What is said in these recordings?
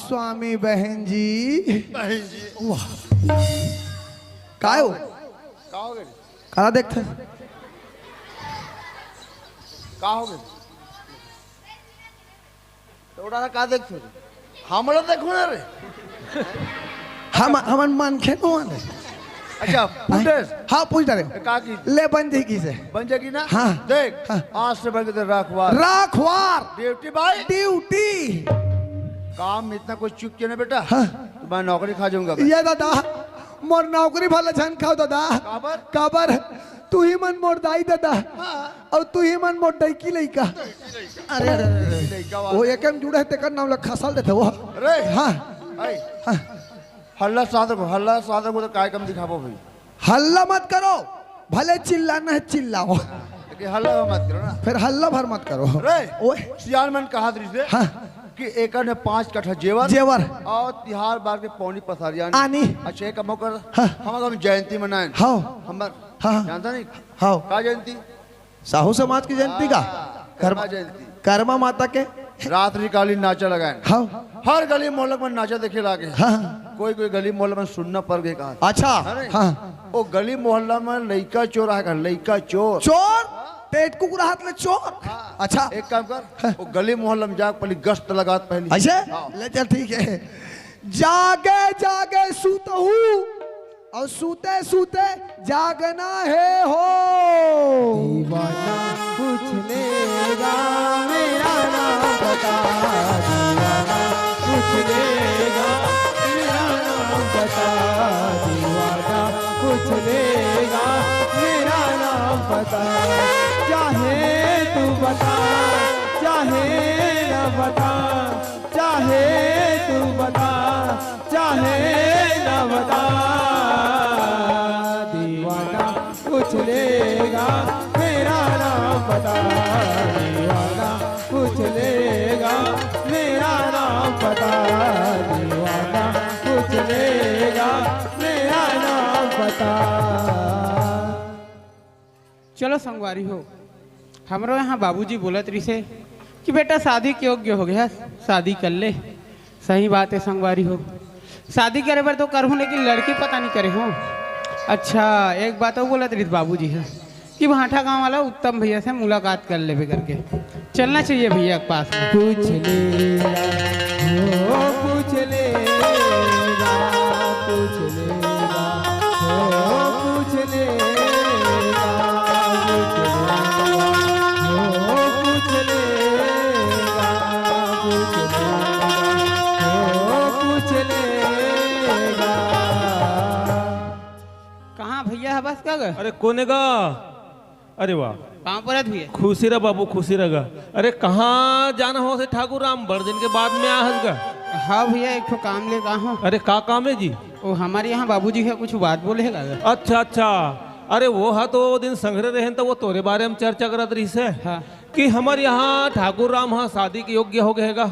स्वामी बहन जी। बहन जी काय हो का हो गए करा देखते का हो गए तेवढा का देखतो हमला देखो ना रे हम मन खेनो आले अच्छा पुटेस हाँ पूछ रहे का की ले बन जाएगी से बन जाएगी ना हाँ। देख हाँ। आज से बढ़ के रखवार राखवार ड्यूटी भाई ड्यूटी काम इतना कुछ चुक के ना बेटा हाँ। तो मैं नौकरी खा जाऊंगा ये दादा मोर नौकरी भले झन खाओ दादा काबर? काबर तू ही मन मोर दाई दादा हाँ। और तू ही मन मोर डैकी लइका अरे अरे अरे लइका वो एकम जुड़े तेकर नाम लग खसल देते वो अरे हाँ आई हल्ला सादर को तो काय कम दिखाबो भाई हल्ला मत करो भले चिल्लाना है चिल्लाओ लेकिन हल्ला मत करो ना फिर हल्ला भर मत करो रे ओए सियाल मन कहा दृश्य हाँ कि एकड़ ने 5 कट्ठा जेवर जेवर और तिहार बार के पौनी पसारिया आनी अच्छा एक काम कर हाँ। हम जयंती मनाएं हाँ हम हाँ। जानता नहीं हाँ का जयंती साहू समाज की जयंती का कर्मा जयंती कर्मा माता के रात्रि कालीन नाचा लगाए हाँ हर गली मोहल्ले में नाचा देखे लागे हाँ कोई कोई गली मोहल्ले में सुनना पड़ गए कहा अच्छा अरे। हाँ वो गली मोहल्ला में लइका चोर आएगा लइका चोर चोर पेट कुकुर हाथ में चोर अच्छा एक काम कर वो गली मोहल्ला में जाकर पहले गश्त लगा पहले ऐसे हाँ। ले चल ठीक है जागे जागे सूतहू और सूते सूते जागना है हो दीवाना पूछ लेगा मेरा नाम बता दीवाना पूछ लेगा मेरा नाम बता दीवाना पूछ लेगा मेरा नाम बता चाहे तू बता चाहे न बता चाहे तू बता चाहे न बता दीवाना पूछ लेगा मेरा नाम बता दीवाना पूछ लेगा मेरा नाम बता दीवाना पूछ लेगा मेरा नाम बता। चलो संगवारी हो हमरो यहाँ बाबूजी बोलत रही से कि बेटा शादी के योग्य हो गया शादी कर ले। सही बात है संगवारी हो शादी करे बर तो करूँ लेकिन लड़की पता नहीं करे हो। अच्छा एक बात और बोलत रही बाबूजी है कि भाठा गांव वाला उत्तम भैया से मुलाकात कर ले करके चलना चाहिए भैया के पास में। पूछ लेगा हो पूछ लेगा पूछ लेगा हो पूछ लेगा पूछ लेगा पूछ लेगा हो पूछ लेगा। कहाँ भैया है बस क्या गए अरे कोने का अरे वाह कहाँ पर भैया खुशी रह बाबू खुशी रह अरे कहाँ जाना हो से ठाकुर राम बड़ दिन के बाद में आहस गा हाँ भैया एक तो काम ले कहा हूँ। अरे का काम है जी वो हमारे यहाँ बाबूजी का कुछ बात बोलेगा अच्छा अच्छा अरे वो हा तो दिन संग्रह रहे तो वो तोरे बारे में चर्चा करत रही से हाँ कि हमारे यहाँ ठाकुर राम हाँ शादी के योग्य हो गएगा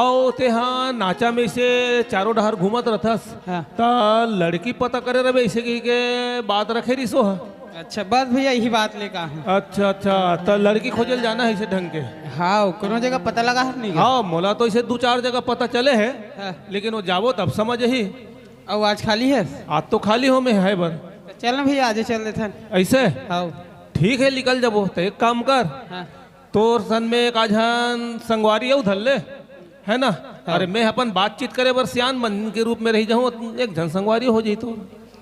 और ते हाँ नाचा में से चारों डहर घूमत रहथस हाँ। ता लड़की पता करे रहे ऐसे की के बात रखे रही सो हा अच्छा बस भैया यही बात ले कहा हूँ। अच्छा अच्छा तो लड़की खोजल जाना है इसे ढंग के हाँ कोनो जगह पता लगा है नहीं हाँ मोला तो इसे 2-4 जगह पता चले है हाँ। लेकिन वो जावो तब समझ ही और आज खाली है आज तो खाली हो में है बर चल ना भैया आज चल देते हैं। ऐसे हाँ ठीक है निकल जबो तो एक काम कर हाँ तोर सन में एक आझन संगवारी है धर ले है ना अरे मैं अपन बातचीत करे बर सियान मन के रूप में रह जाऊँ एक जन संगवारी हो जाई तो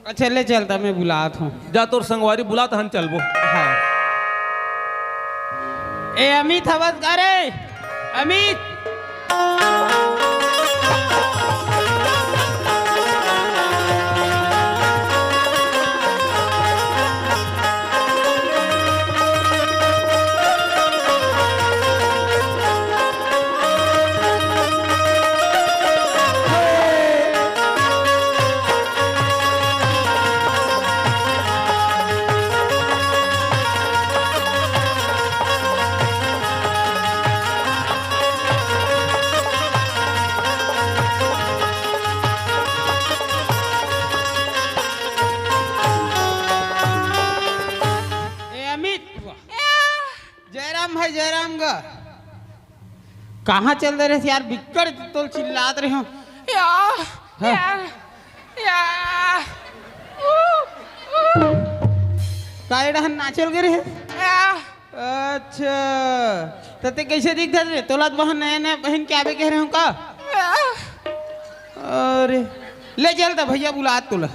अच्छा ले चलता मैं बुलात हूँ। जा तोर संगवारी बुला तो हम चलबो हाँ ए अमित हवस करे अमित कहाँ चल रहे थे यार? बिक्कड़ तो चिल्लात रहे हो। काय डहन नाचल गे रे? अच्छा, तो ते कैसे दिखता रे? तोला बहन नया नया बहन क्या बे कह रहे हो का? अरे ले चल तो भैया बुला तोला।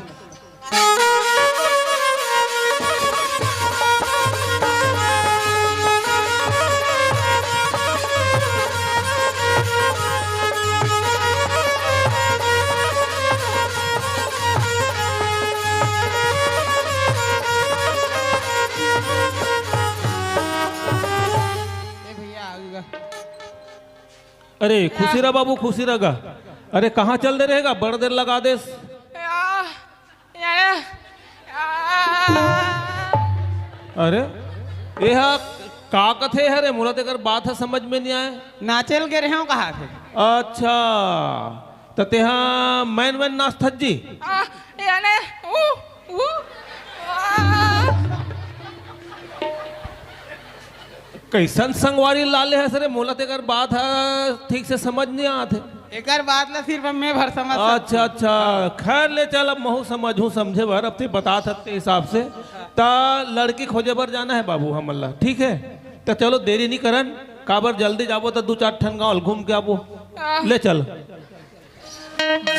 अरे खुशी रहा बाबू, खुशी रहा। अरे कहाँ चल दे रहेगा, बड़ देर लगा दे। अरे यह का कथे है रे? मोला तेकर बात है समझ में नहीं आए। नाचल गे रहे हो कहा थे? अच्छा, तो तेहा मैन मैन नाच थज जी। कैसन संगवारी लाले है सरे? मोला तेकर बात है ठीक से समझ नहीं आते। एकर बात ला सिर्फ मैं भर समझ। अच्छा अच्छा, खैर ले चल, अब महू समझू समझे भर, अब ते बता सकते हिसाब से। ता लड़की खोजे भर जाना है बाबू हमला, ठीक है? तो चलो देरी नहीं करन, काबर जल्दी जाबो तो 2-4 ठन गाँव घूम के आबो। ले चल।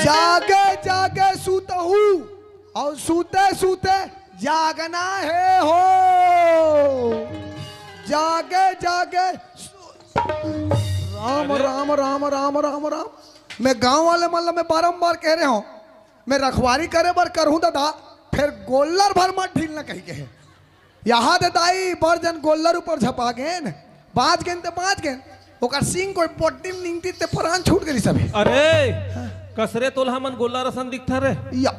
जागे जागे सूतहू और सूते सूते जागना है हो। जागे जागे राम राम राम राम राम राम। मैं गांव वाले मतलब मैं बारंबार कह रहे हूँ, मैं रखवारी करे बर करूँ दादा, फिर गोल्लर भर मत ढील न कही के। यहाँ दे दाई बर्जन गोल्लर ऊपर झपा गेन, बाज गेन ते बाज गेन, ओकर सिंग कोई पोटी निंगती ते प्राण छूट गई सभी। अरे कसरे तोल हमन गोल्ला रसन दिखता रे या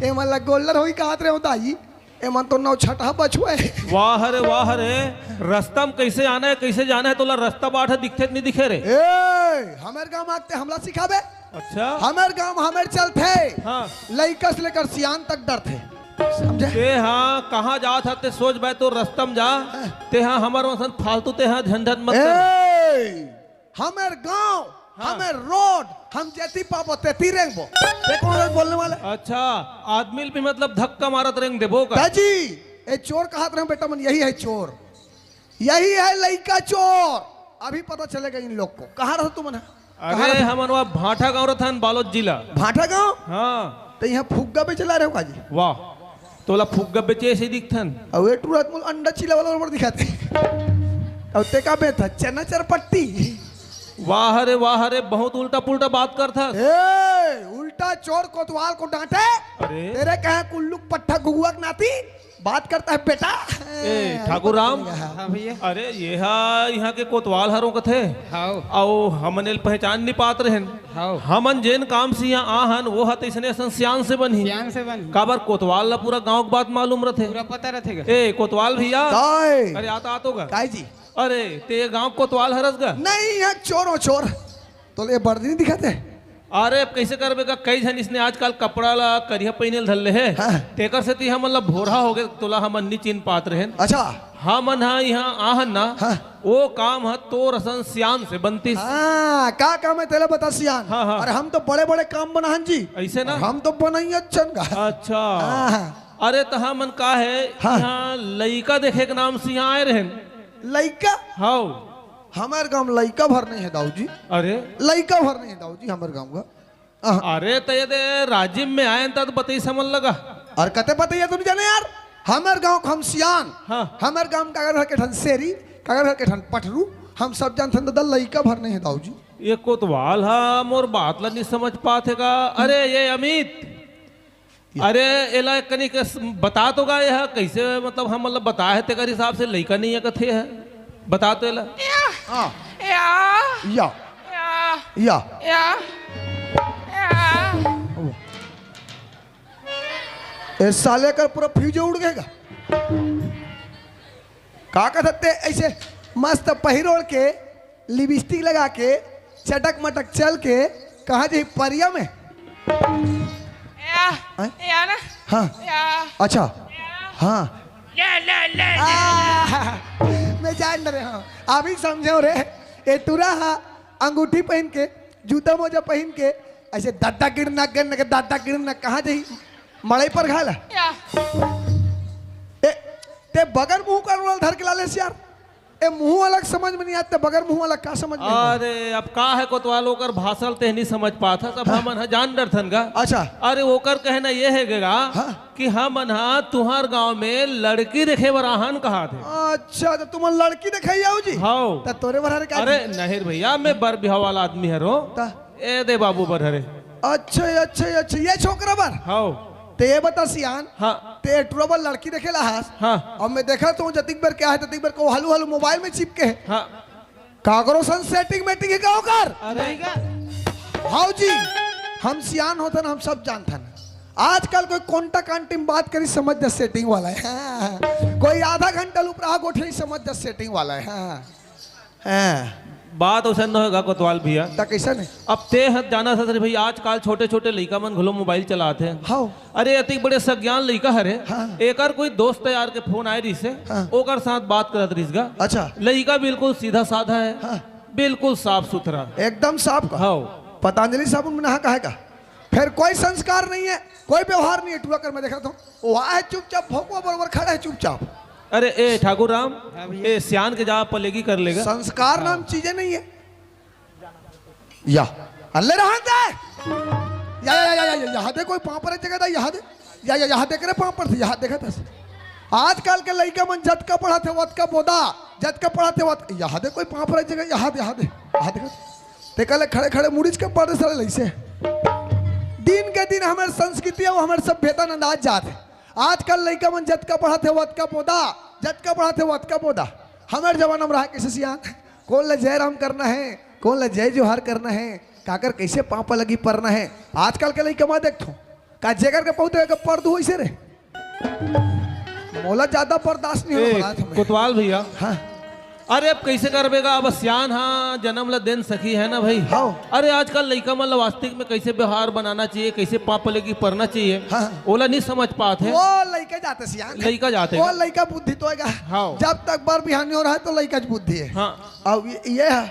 ए मतलब गोल्लर होई कहत रहे हो दाई, ए मन तो नौ छठा बछुए। वाह रे वाह रे, रास्ता में कैसे आना है कैसे जाना है तोला रास्ता बाट दिखते नहीं दिखे रे। ए हमेर गांव आते हमला सिखाबे। अच्छा, हमेर गांव हमेर चलते। हाँ लइका से लेकर सियान तक डर थे, समझे? ते हाँ कहाँ जा था ते सोच भाई तो रास्ता में जा, ते हाँ हमारे वसन फालतू ते हाँ झंझट मत कर। ए हमेर गांव, हमेर रोड, हम जेती पाबो तेती रेंगबो। देखो हम बोलने वाले। अच्छा, आदमी भी मतलब धक्का मारत रेंग देबो का? दादी ए चोर कहत रहे बेटा मन, यही है चोर, यही है लइका चोर। अभी पता चलेगा इन लोग को। कहाँ रहो तुम? अरे हमन वहाँ भाटा गाँव रहन, बालोद जिला। भाटा गांव? हाँ। तो यहाँ फुग्गा पे चला रहे हो काजी? वाह, तोला फुग्गा बेचे ऐसे दिखथन। अब ये तुरंत मुझे अंडा चिला वाला ऊपर दिखाते। अब ते का बेथा चना चरपट्टी। वाह रे, बहुत उल्टा पुल्टा बात करता। ए उल्टा चोर कोतवाल को डांटे। अरे तेरे कहे कुल्लू पट्टा गुगुआ नाती बात करता है बेटा। ए ठाकुर राम, हाँ भैया। अरे ये यहाँ के कोतवाल हरों कथे हाओ आओ हमन पहचान नहीं पात रहन। हाओ हमन जेन काम से यहाँ आहन वो हत इसने सियान से बनी। सियान से बन काबर कोतवाल ला पूरा गांव की बात मालूम रहते। पूरा पता रहेगा। ए कोतवाल भैया, काय अरे आता होगा। काय जी? अरे ते गांव कोतवाल हरस गा? नहीं है चोर हो चोर। तो ये बर्दी नहीं दिखाते। अरे अब कैसे करबे का? कई जन इसने आजकल कपड़ा ला करिया पहिने धरले है। हाँ। तेकर से ती हम मतलब भोरा हो गए तोला हमन नहीं चिन्ह पात रहन। अच्छा हमन हाँ यहाँ आहन ना, हाँ। वो काम है तो रसन सियान से बनती। हाँ का काम है तेरे बता सियान? हाँ, हाँ। अरे हम तो बड़े बड़े काम बनाहन जी। ऐसे ना? हम तो बनाई अच्छा का। अच्छा, हाँ। अरे तो हमन का है हाँ। यहाँ लइका देखे के नाम से यहाँ आए रहन। लइका? हाउ हमारे गांव लइका भर नहीं है दाऊ जी। अरे लइका भर नहीं है दाऊ जी हमारे गांव का। अरे तो ये दे राजिम में आए तब बताई समझ लगा। और कते पता है तुम जाने यार, हमारे गांव हम सियान। हाँ। हमारे गांव का घर के ठन शेरी, कागर घर के ठन पठरू, हम सब जानते हैं दल लइका भर नहीं है दाऊ जी। ये कोतवाल हा मोर बात ला नहीं समझ पाते का। अरे ये अमित, अरे एला कनी के बता तो गा यह कैसे मतलब हम मतलब बताए तेकर हिसाब से लइका नहीं है कथे है, बता तो एला। हाँ या या ए साले का पूरा फ्यूज उड़ गएगा। का कहते ऐसे मस्त पहिरोड़ के लिपस्टिक लगा के चटक मटक चल के कहा जी परिया में। हाँ अच्छा हाँ मैं जान रहे हाँ अभी समझो रे ए तुरा हाँ अंगूठी पहन के जूता मोजा पहन के ऐसे दादा गिरना गिरना के दादा गिरना कहाँ जाई मड़ई पर घाला ते बगर मुंह कर रोल धर के लाले से यार ए मुंह अलग समझ में नहीं आते बगर मुंह अलग का समझ में नहीं आता? अरे अब का है कोतवाल ओकर भाषण ते नहीं समझ पाता सब हमन हा जान डर थन का। अच्छा अरे ओकर कहना ये है गगा हाँ। कि हमन हा तुहार गांव में लड़की देखे बर आहन कहा थे। अच्छा तो तुम लड़की दिखाई आओ जी हाउ तो तोरे बरहरे का अरे नहीं भैया मैं बर बिहाव वाला आदमी है रो ता? ए दे बाबू बरहरे। अच्छा अच्छा अच्छा ये छोकरा बर हाउ ते ये बता सियान हाँ ते ट्रबल लड़की देखेला हास हाँ अब मैं देखा तो जतिक बार क्या है जतिक बार को हलू हलू मोबाइल में चिपके है हाँ कागरो सन सेटिंग मेटिंग है का होकर अरे हाउ जी हम सियान होते ना हम सब जानते हैं आजकल कोई कोंटा कांटी में बात करी समझ द सेटिंग वाला है हाँ। कोई आधा घंटा लुपरा गोठे समझ द सेटिंग वाला है हाँ। हाँ। बात वैसा न होगा कोतवाल भैया ता कैसा नहीं अब ते हद जाना था भैया आजकल छोटे छोटे लड़का मन घलो मोबाइल चलाते हैं। हाउ अरे अति बड़े सज्ञान लड़का हरे हाँ। एकर कोई दोस्त यार के फोन आए रही से हाँ। ओकर साथ बात करत रहीस गा। अच्छा लड़का बिल्कुल सीधा साधा है हाँ। बिल्कुल साफ सुथरा एकदम साफ का हाँ पतंजलि साबुन में नहा कहा का फिर कोई संस्कार नहीं है कोई व्यवहार नहीं है टूरा कर मैं देखा था वहाँ है चुपचाप भोकवा बरोबर खड़ा है चुपचाप अरे ए ठाकुर राम ए सियान के जा पलेगी कर लेगा। संस्कार नाम चीजें नहीं है या अल्ले रहा दे या यहाँ दे कोई पाँव पर जगह था यहाँ दे या यहाँ देख रहे पाँव पर थे यहाँ देखा था आजकल के लड़का मन जत का पढ़ा थे वत का बोदा जत का पढ़ा थे वत यहाँ दे कोई पाँव पर जगह यहाँ दे देखा ते कल खड़े खड़े मुड़ीच के पढ़े सारे लैसे दिन के दिन हमारे संस्कृति और हमारे सभ्यता नंदाज जात है आजकल लड़का मन जत का पढ़ा थे वत का बोदा जत का पढ़ा थे वत का बोदा हमारे जमाना में रहा कैसे सियान कौन ले जय राम करना है कौन ले जय जोहार करना है काकर कैसे पापा लगी पढ़ना है आजकल के लड़का मैं देखो का जेकर के पौधे का पढ़ दो ऐसे रे मोला ज्यादा बर्दाश्त नहीं हो रहा था कोतवाल भैया हाँ अरे अब कैसे करबेगा अब सियान हाँ जन्म ला देन सखी है ना भाई हाँ। अरे आजकल लड़का मतलब वास्तविक में कैसे व्यवहार बनाना चाहिए कैसे पाप लगी पढ़ना चाहिए हाँ। ओला नहीं समझ पाते वो लड़का जाते सियान लड़का जाते वो लड़का बुद्धि तो है हाँ। जब तक बार बिहानी हो रहा है तो लड़का की बुद्धि है हाँ अब ये है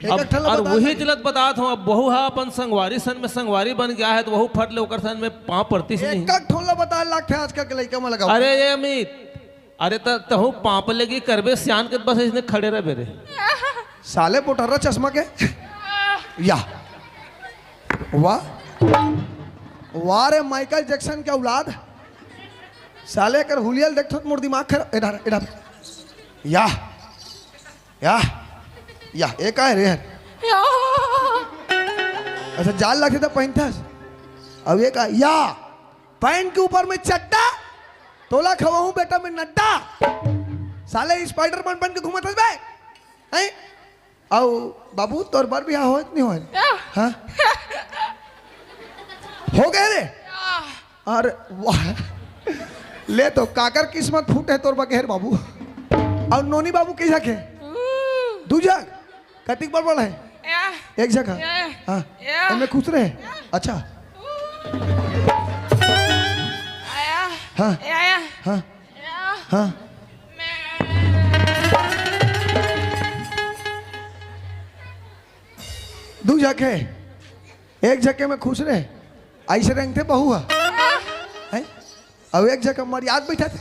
एक ठल्ला और बता वही दे। चलत बतात हूँ अब बहु हा अपन संगवारी सन में संगवारी बन गया है तो वहू फट ले ओकर सन में पाँव पड़ती से नहीं। एक ठोला बता लाख थे आजकल के लड़का में लगा अरे ये अमित अरे तहु पाँव लगी करबे सियान के बस इसने खड़े रहे बेरे साले पोटर्रा चश्मा के या वाह वाह रे माइकल जैक्सन के औलाद साले कर हुलियल देखो मोर दिमाग खराब इधर इधर या एक है रे अच्छा जाल लगे तो पहनता अब एक या पैंट के ऊपर में चड्डा तोला खवाऊं बेटा मैं नड्डा साले स्पाइडरमैन बन के घूमत बे हैं आओ बाबू तोर बार भी हो नहीं हो हाँ हो गए रे अरे वाह ले तो काकर किस्मत फूटे तोर बगैर बाबू और नोनी बाबू कैसा के दूजा कटिक बड़ है एक जगह हाँ इनमें खुश रहे अच्छा हाँ हाँ हाँ दू जगह एक जगह में खुश रहे ऐसे रंग थे बहुआ है अब एक जगह मर्याद बैठा थे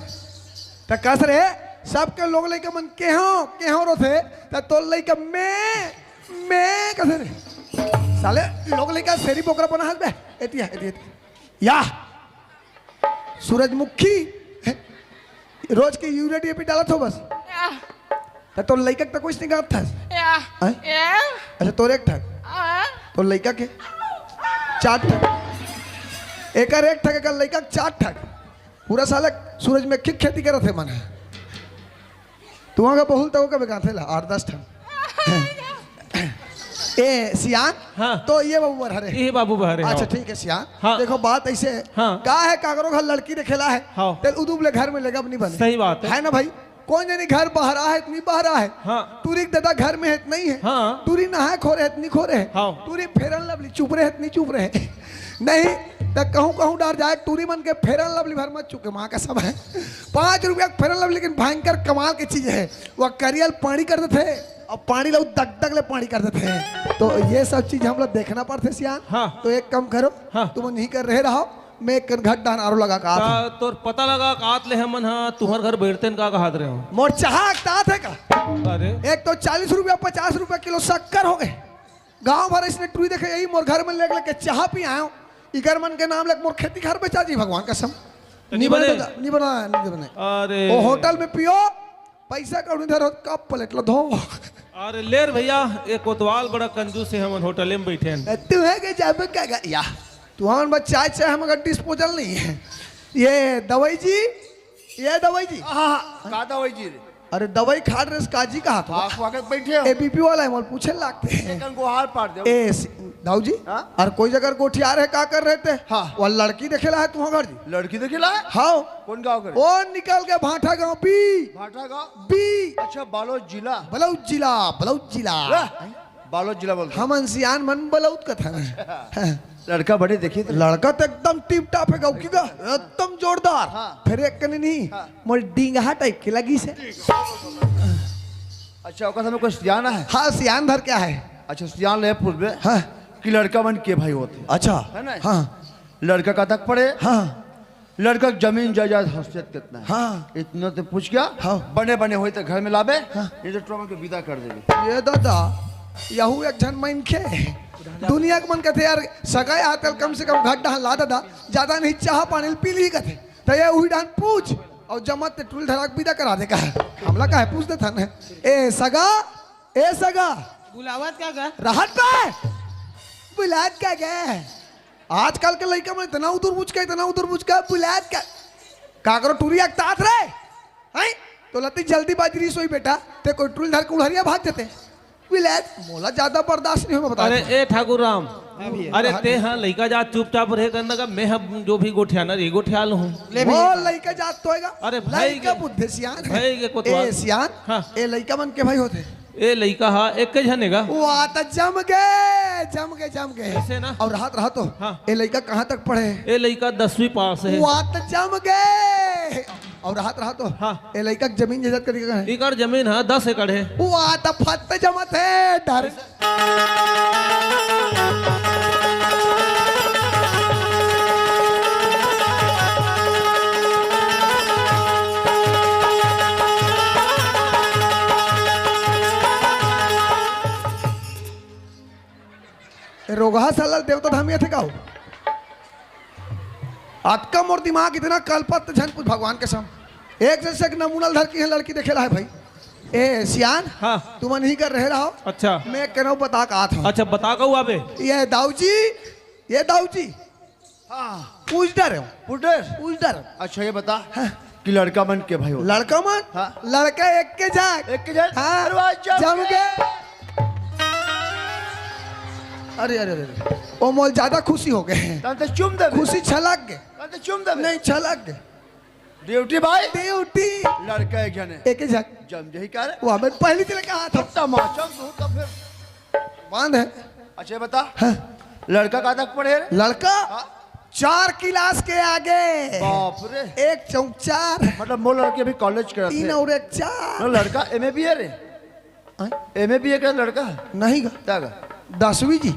तो कस रहे सबके लोग लेके मन के हो रो थे तो लेके मैं कस रहे साले लोग लेके सेरी पोकरा बना हाथ बे एतिया या सूरजमुखी रोज के यूरिया डीएपी डाला था बस तो लड़का तक कुछ नहीं था अच्छा तोरे एक ठग तो लड़का के चार ठग एक ठग एक लड़का चार ठग पूरा साल सूरज में किक खेती करते थे मन तुम का बहुल तो कभी कहा थे 8-10 ठग ए सियान हाँ। तो ये बाबू बरहरे ये बाबू बहरे अच्छा ठीक है सियान हाँ। देखो बात ऐसे है हाँ। का है कागरो घर लड़की देखेला है हाँ। तेल उदूबले घर में लेगा नहीं बने सही बात है ना भाई कौन जानी घर बहरा है इतनी बहरा है हाँ। तूरी दादा घर में है नहीं है हाँ। तूरी नहाए खोरे है इतनी खोरे है हाँ। तूरी फेरन लवली चुप रहे इतनी चुप रहे नहीं तो कहूँ डर जाए टूरी मन के फेरन लवली भर मत चुके माँ का सब है 5 रुपया फेरन लवली लेकिन भयंकर कमाल की चीज है वह करियल पानी करते थे अब पानी लो दग दग ले पानी कर देते हैं, तो ये सब चीज हम लोग देखना पड़ते सियान। हाँ। तो एक काम करो, हाँ। तुम नहीं कर रहे रहो, मैं एक घट डान आरो लगा का तोर पता लगा कात ले हमन हाँ तुम्हार घर बैठते का हाथ रहे हो। मोर चाह तात है का, अरे एक तो 40 रुपया 50 रुपया किलो शक्कर हो गए। गांव भर इसने टूरी देखे, यही मोर घर में ले लेके चाह पी आयो। इगर मन के नाम लेके मोर खेती घर बेचा जी, भगवान कसम नहीं बने, नहीं बना, नहीं बने। अरे वो होटल में पियो, पैसा का उधर कप प्लेट लो धो। अरे लेर भैया एक कोतवाल बड़ा कंजूस है, हमन होटल में बैठे हैं। तू है कि जब क्या या तू हम बस चाय चाय हम अगर डिस्पोजल नहीं है। ये दवाई जी, ये दवाई जी, हाँ का दवाई जी रे अरे दवाई खा रहे काजी का हाथ आँख वाके बैठे हो एबीपी वाला है, मोल पूछे लगते हैं। कन को हार पार दे ए दाऊ जी, हाँ? और कोई जगह गोठिया रहे का कर रहे थे? हाँ। वो लड़की देखेला है तुम्हारा घर जी? लड़की देखेला है हाँ, कौन गांव करे ओ निकल के भाटा गांव बी भाटा गांव बी अच्छा बालोद जिला बलौद जिला, बलौद जिला। बालोद जिला बोलते हम अंसियान मन बलौद का था ना। लड़का बड़े देखिए तो लड़का तो एकदम टिप टाप है गाँव की का, एकदम जोरदार। हाँ। फिर एक कने नहीं, मोर डींगा टाइप की लगी से। अच्छा ओका समय कोई सियाना है हाँ सियान धर क्या है? अच्छा सियान ले पूर्व में हाँ कि लड़का मन के भाई होते अच्छा है ना? हाँ लड़का का तक पड़े हाँ लड़का की जमीन जायदाद हस्तियत कितना है हाँ इतना तो पूछ गया हाँ। बने बने हुए तो घर में लावे ये तो ट्रॉमा के विदा कर देंगे ये दादा यहू एक झन मन खे दुनिया के मन कहते यार सगाई आतल कम से कम घट डाल ला दादा, ज्यादा नहीं चाह पानी पी ली कहते, तो ये वही डान पूछ और जमत ते टूल धड़ाक विदा करा दे का हमला का है पूछ दे था न। ए सगा, ए सगा बुलावत क्या गा? राहत पे बुलात क्या गए? आजकल के लड़का में इतना उधर पूछ के, इतना उधर पूछ के बुलात का करो टूरी एक तात रहे हैं, तो लती जल्दी बाजरी सोई बेटा ते कोई टूल धर के उड़हरिया भाग जाते बुलात मोला ज्यादा बर्दाश्त नहीं हो बता। अरे ए ठाकुर राम, अरे ते हाँ लड़का जा चुपचाप रहे करना का, मैं हम जो भी गोठियाना रे गोठियाल हूँ। वो लड़का जात तो हैगा, अरे भाई लड़का के- बुद्धि सियान है। भाई के कोतवाल। ए सियान हाँ। ए लड़का मन के भाई होते ए लड़का हाँ एक के झनेगा वाह तो जम गए जम गए जम गए ऐसे ना? और राहत रहा तो हाँ। ए लड़का कहाँ तक पढ़े? ए लड़का 10वीं पास है। वाह तो जम गए और राहत रहा तो हाँ। ए लड़का की जमीन जायदाद करके है एकड़ जमीन है 10 एकड़ है। वाह तो फत जमत है डर। रोगहा साला देवता धामी थे का आतका मोर दिमाग इतना कल्पत झन कुछ भगवान के सम एक जैसे एक नमूना धर की है लड़की देखे रहा है भाई। ए सियान हाँ। तुम नहीं कर रहे रहो, अच्छा मैं कहना बता का था। अच्छा बता कहू आबे। ये दाऊ जी, ये दाऊ जी हाँ पूछ डर हो, पुटेश पूछ डर। अच्छा ये बता कि लड़का मन के भाई होते लड़का मन हाँ। लड़का एक के जाग एक के जाए हाँ अरे वाह, जम गए। अरे अरे अरे ओ मोल ज्यादा खुशी हो गए, तन तो चुम दे खुशी छलक गए, तन तो चुम दे नहीं छलक गए। ड्यूटी भाई ड्यूटी लड़का एक जने एक जग जम जही कर वो हमें पहली चले कहा था तमाचा तू तो फिर बांध है। अच्छा ये बता हाँ। लड़का का तक पढ़े रे? लड़का हाँ। 4 क्लास के आगे, बाप रे एक चौक 4 मतलब वो लड़के अभी कॉलेज कर 3 और एक 4 लड़का एमए बीए रे एमए बीए का लड़का नहीं गा तागा 10वीं जी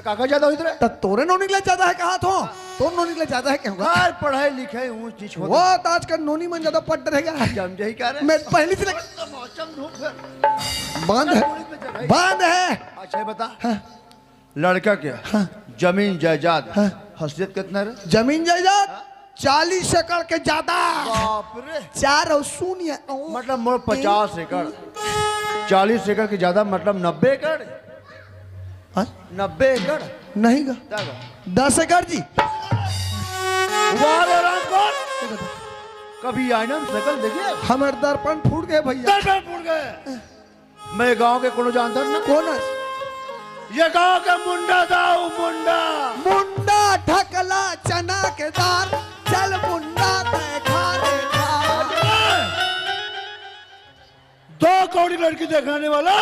काका ज्यादा हुई रे तो तोरे नो निकले ज्यादा है कहा तो तो नो निकले ज्यादा है कहूँगा हर पढ़ाई लिखाई ऊंच नीच वो होता तो आज का नोनी मन ज्यादा पढ़ रहेगा। जम जही कर मैं पहली से तमाचम धूप फिर बांध है, बांध है। अच्छा ये बता लड़का क्या जमीन जायदाद हस्तियत कितना रे जमीन जायदाद 40 एकड़ के ज्यादा, बाप रे 4 और शून्य मतलब मोर 50 एकड़ 40 एकड़ के ज्यादा मतलब 90 एकड़ हाँ? 90 एकड़ नहीं गा तागा 10 एकड़ जी। वाह रे राम कौन कभी आईना में शकल देखिए हमारे दर्पण फूट गए भैया। दर्पण फूट गए मैं गांव के कोनो जानता ना कौन है? ये गांव का मुंडा था वो मुंडा मुंडा ढकला चना के दाल, चल मुंडा तय खा रे खा। 2 कौड़ी लड़की दिखाने वाला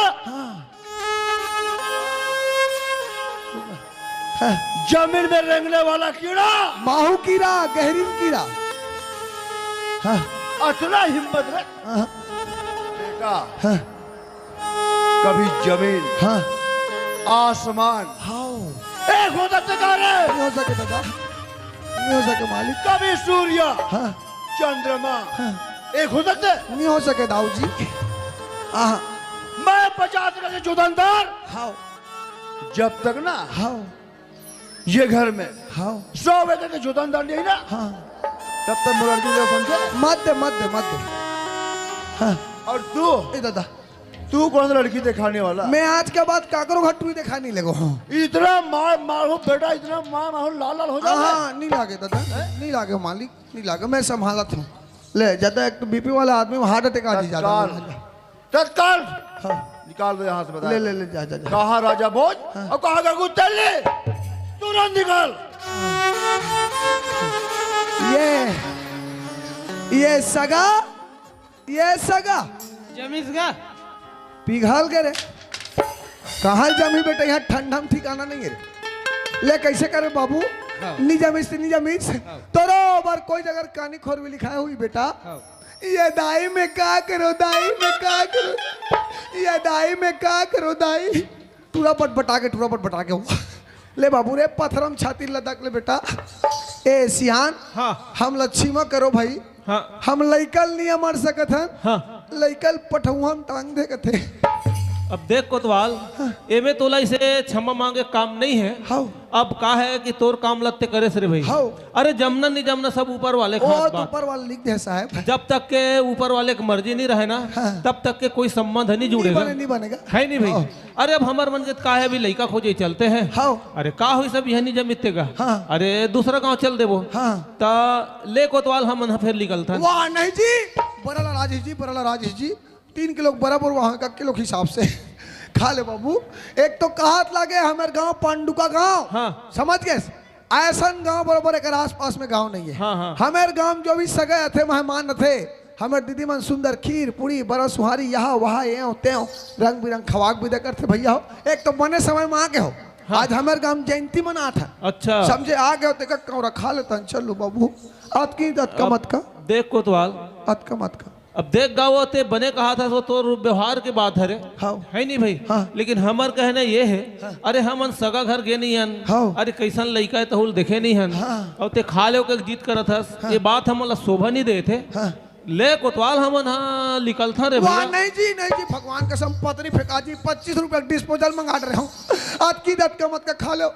जमीन में रेंगने वाला कीड़ा माहू कीड़ा, गहरीन कीड़ा। हाँ अतला हिम्मत रे हाँ बेटा हाँ कभी जमीन, हाँ आसमान हाँ एक हो सकते तारे, नहीं हो सके दादा, नहीं हो सके मालिक। कभी सूर्य, हाँ चंद्रमा हाँ एक हो सकते। नहीं हो सके दाऊ जी। हाँ मैं 50 टका के जुदंदार, हाँ जब तक ना हाँ ये घर में हाँ 100 एकड़ के जुदंदार नहीं ना, हाँ तब तक मुरारी लोग समझे। मत दे। हाँ और तू ए दादा, तू कौन सा लड़की दिखाने वाला? मैं आज के बाद काकरो घटू देखा नहीं लगो। हाँ इतना मार हो बेटा, इतना मार लाल लाल हो जाए। हाँ नहीं लागे दादा, नहीं लागे मालिक, नहीं लागे, मैं संभालत हूँ। ले ज्यादा एक तो बीपी वाला आदमी हार्ट अटैक आ जी ज्यादा। तत्काल हाँ निकाल दो यहाँ से, बता ले जा। कहा राजा भोज और कहा गंगू तेली, तुरंत निकाल। ये सगा जमीस का पिघल के रे, कहाँ जमी बेटा, यहाँ ठंडा में ठिकाना नहीं है रे। ले कैसे करे बाबू, निजमिस तोरो बार कोई जगह कहानी खोर भी लिखाई हुई बेटा। ये दाई में का करो, ये दाई में का करो दाई, टूरा पट बटा के हो। ले बाबू रे पत्थरम छाती लदक ले बेटा। ए सियान, हाँ हम लच्छीमा करो भाई, हाँ हम लइकल नहीं मर सकत हन, हाँ। लइकल पठौआ हम टांग दे थे। अब देख कोतवाल, एमे तोला इसे क्षमा मांगे काम नहीं है। हाउ अब का है कि तोर काम लगते करे से रे भाई। हाउ अरे जमना नहीं जमना सब ऊपर वाले ओ खास तो बात। ऊपर वाला लिख दे साहब, जब तक के ऊपर वाले की मर्जी नहीं रहे ना, हाँ। तब तक के कोई संबंध नहीं जुड़ेगा। नहीं बनेगा। है नहीं भाई। हाँ। अरे अब हमार मन के का है भी लड़का खोजे चलते हैं। हाउ अरे का हुई सब यह नहीं जमितेगा। हाँ। अरे दूसरा गांव चल देबो। हाँ ता ले कोतवाल हम फिर निकलता। वाह नहीं जी, बराला राजेश जी 3 किलो बराबर वहाँ का किलो के हिसाब से खा ले बाबू। एक तो कहत लागे हमारे गांव पांडुका गांव, हाँ। समझ गए, ऐसा गांव बराबर एक आस पास में गांव नहीं है। हाँ, हाँ। हमारे गांव जो भी सगे थे मेहमान थे, हमारे दीदी मन सुंदर खीर पूरी बरस सुहारी यहाँ वहाँ ये त्यों रंग बिरंग खवाक भी देकर थे भैया हो। एक तो बने समय में आ गए हो। हाँ। आज हमारे गांव जयंती मना था। अच्छा समझे, आ गए हो तो रखा लेता चलो बाबू। अत का मत का देख कोतवाल, अत का अब देख गाँव ते बने कहा था सो तो व्यवहार के बात है रे। हाँ है नहीं भाई। हाँ। लेकिन हमार कहना ये है, अरे हमन सगा घर गे नहीं हन। हाँ। अरे कैसन लड़का है तहुल देखे नहीं हन। हाँ। और ते खा ले के जीत करत हस। ये बात हमन ला शोभा नहीं दे थे। हाँ। ले कोतवाल हमन हाँ निकल था रे वाह भैया। नहीं जी भगवान कसम पतरी फेंका जी 25 रुपए डिस्पोजल मंगा रहे हूँ। आज की दत का मत का खा लो,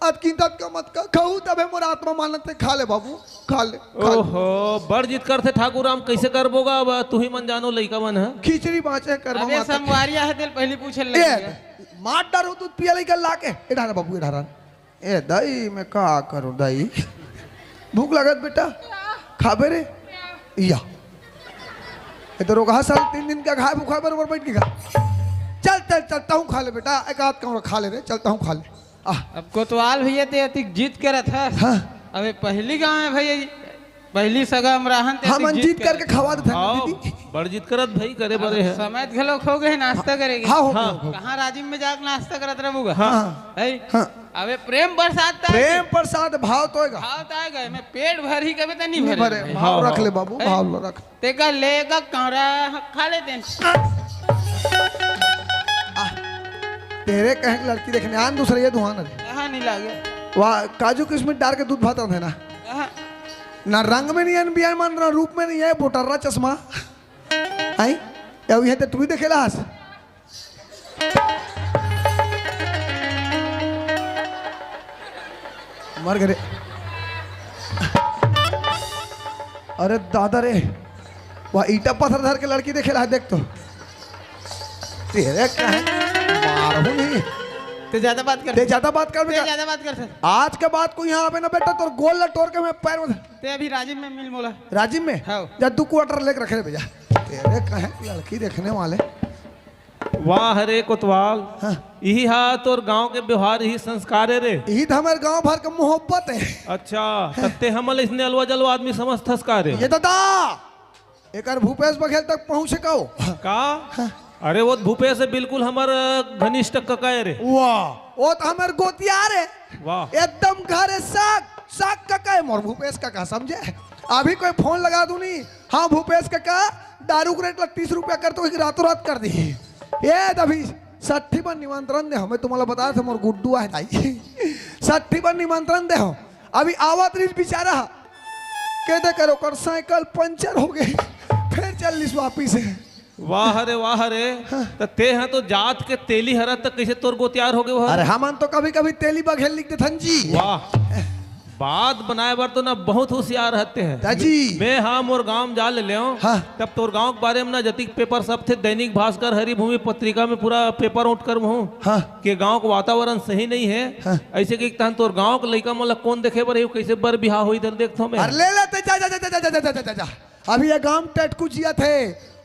आज की दत का मत का खाऊ तबे मोर आत्मा मानते खा ले बाबू, खा ले। ओहो बड़ जीत करते ठाकुर राम कैसे करबोगा। अब तू ही मन जानो लड़का मन है। खिचड़ी बाँचे कर अबे संगवारिया है दिल पहले पूछे लगे। मार डारो दूध पिया लेकर लाके इधर बाबू इधर। ए दाई मैं का करूं दाई, भूख लगत बेटा, खाबे रे या इधर रोगा साल 3 दिन का खाए भूखा बराबर बैठ के खा। चलता हूँ खा ले बेटा, एक आध का खा ले रे, चलता हूँ खा ले। अब कोतवाल भैया ते अति जीत करत है। हाँ अबे पहली गांव में भैया पहली सगा अमराहन ते हम अति जीत करके खवा देते हैं आओ दीदी। बड़ जीत करत भाई करे बड़े है। समय घलो खो गए नाश्ता करेंगे। हाँ हो हाँ। हो। कहाँ राजिम में जाकर नाश्ता करत रहूंगा। हाँ है हाँ अबे प्रेम बरसात प्रेम प्रसाद भाव तो होगा। भाव तो आ गए मैं पेट भर ही कभी तो नहीं नहीं भरे भरे भाव रख ले बाबू, भाव लो रख। तेका लेगा कौरा खा लेते हैं। तेरे कहें लड़की देखने आन दूसरे ये दुहान रे। कहाँ नहीं लागे। वाह काजू किशमिश डाल के दूध भाता है ना, कहाँ ना रंग में नहीं है बियान मान, ना रूप में नहीं है, बोटर्रा चश्मा आई अब ये तो तू ही देखेला हस। मर गए। अरे दादा रे, वह ईटा पत्थर धर के लड़की देखेला है, देख तो तेरे कहें मारू नहीं। ते ज्यादा बात कर ते ज्यादा बात कर ते बेटा, ज्यादा बात कर सर। आज के बाद कोई यहाँ आवे ना बेटा तो गोल लटोर के मैं पैर में ते अभी राजिम में मिल मोला। राजीव में हाँ। या 2 क्वार्टर लेकर रखे भैया। तेरे कहें लड़की देखने वाले। वाह हरे कोतवाल, हाँ। यही हा तोर गांव के व्यवहार यही संस्कार है रे। यही तो हमारे गांव भर का मोहब्बत है। अच्छा तत्ते हमल इसने अलवा जलवा आदमी समझ थसका रे। ये दादा एक भूपेश बघेल तक पहुँचे कहो का अरे वो भूपेश से बिल्कुल हमार घनिष्ठ कका है रे। वाह वो तो हमारे गोतियार है वाह एकदम घरे साग काका है मोर भूपेश काका, समझे। अभी कोई फोन लगा दूं नहीं, हाँ भूपेश काका दारू का रेट 30 रुपया कर तो रातों रात कर दी। ये अभी 60 पर निमंत्रण दे हो, मैं तुम्हाला बताया था मोर गुड्डू आहे ताई 60 पर निमंत्रण दे हो, अभी आवत रही बेचारा कहते करो कर साइकिल पंचर हो गई, फिर चल वापिस है। वाह रे तो ते हैं तो जात के तेली हरा तक कैसे तोर गो तैयार हो गए वो? अरे हमन तो कभी कभी तेली बघेल लिख देथन जी। वाह, बात बनाए बार तो ना बहुत होशियार रहते हैं दाजी। मैं हाँ मोर गांव जा ले हो। हाँ। तब तोर गांव के बारे में ना जतिक पेपर सब थे, दैनिक भास्कर, हरिभूमि पत्रिका में पूरा पेपर आउट कर हूँ हाँ। कि गांव का वातावरण सही नहीं है। हाँ। ऐसे कि तहन तोर गांव के लड़का मतलब कौन देखे बर कैसे बर बिहार हो इधर देखता हूँ मैं। अरे ले लेते जा जा जा जा जा जा जा जा। अभी ये गांव टटकू जिया थे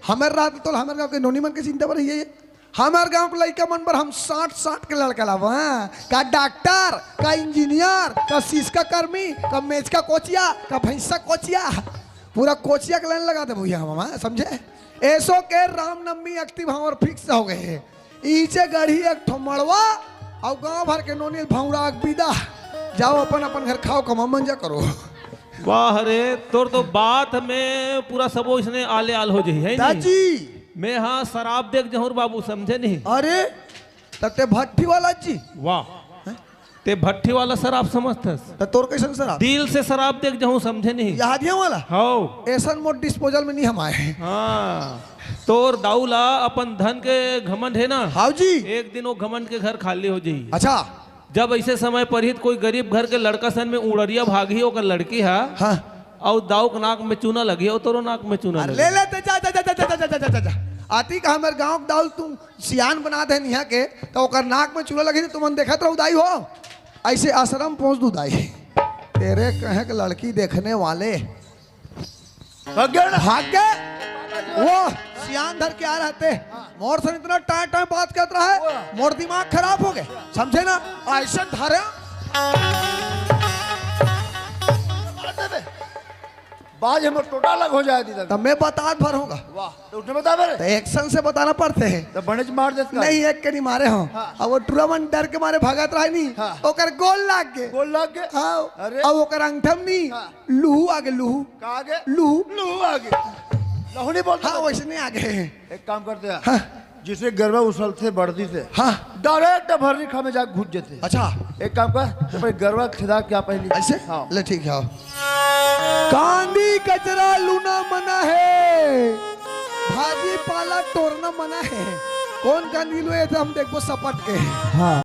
हमारे रात तो हमारे गांव के नोनी मन के चिंता पर ये हमारे गांव के लड़का मन पर हम 60 के लड़का लावा का डॉक्टर का इंजीनियर का शीश का कर्मी का मेज का कोचिया का भैंसा कोचिया पूरा कोचिया के लाइन लगा दे भैया हम समझे। ऐसो के रामनवमी एक्टिव हमारे फिक्स हो गए हैं। ईचे गढ़ी एक ठमड़वा और गांव भर के नोनी भौरा विदा जाओ अपन अपन घर खाओ कमा मंजा करो। वाह रे, तोर तो बात में पूरा सबो इसने आले आल हो जाई है दादी। मैं हाँ शराब देख जहूर बाबू, समझे नहीं? अरे तते भट्टी वाला जी। वाह, ते भट्टी वाला शराब समझतस? तो तोर कैसन शराब? दिल से शराब देख जहूं, समझे नहीं? यहादिया वाला? हो ऐसा मोट डिस्पोजल में नहीं हम आए। हाँ, तोर दाऊला अपन धन के घमंड है ना? हाँ जी। एक दिन वो घमंड के घर खाली हो जाई। अच्छा। जब ऐसे समय पर ही कोई गरीब घर के लड़का सन में उड़रिया भागी होकर लड़की है। हाँ। और दाऊ के नाक में चूना लगी और तोरो नाक में चूना लगी। ले लेते जा जा जा जा जा जा जा जा जा। आती का हमारे गांव के दाऊल तुम सियान बना दे यहाँ के तो ओकर नाक में चूना लगी थी तुम देखत रहो दाई हो ऐसे आश्रम पहुंच दू दाई तेरे कहे के लड़की देखने वाले भाग गए वो सियान धर के आ रहते मोर से इतना टाइम टाइम बात करता है मोर दिमाग खराब हो गए समझे ना ऐसा धारे बाज हमें टोटा अलग हो जाए दीदा। तब मैं बता भर होगा। वाह, तो उसने बता मेरे तो एक्शन से बताना पड़ते हैं। तो बनेज मार देता नहीं एक के नहीं मारे हो। हाँ। अब वो टूर्नामेंट डर के मारे भागत रहा नहीं। हाँ। ओकर गोल लाग गए। गोल लग गए। हाँ। अरे अब ओकर अंगठम नहीं। हाँ। लूहू आगे लूहू। कहाँ आगे? लूहू। लूहू आगे। लहू नहीं बोलता। हाँ वैसे आगे हैं। एक काम करते हैं। हाँ। जिसे गरबा उछलते बढ़ती से हाँ। डायरेक्ट भरनी खा में जाके घुस जाते। अच्छा एक काम कर तो भाई गरबा खिदा क्या पहली ऐसे हाँ। ले ठीक है कांदी कचरा लूना मना है भाजी पाला तोड़ना मना है कौन कांदी लो हम देखो सपट के हाँ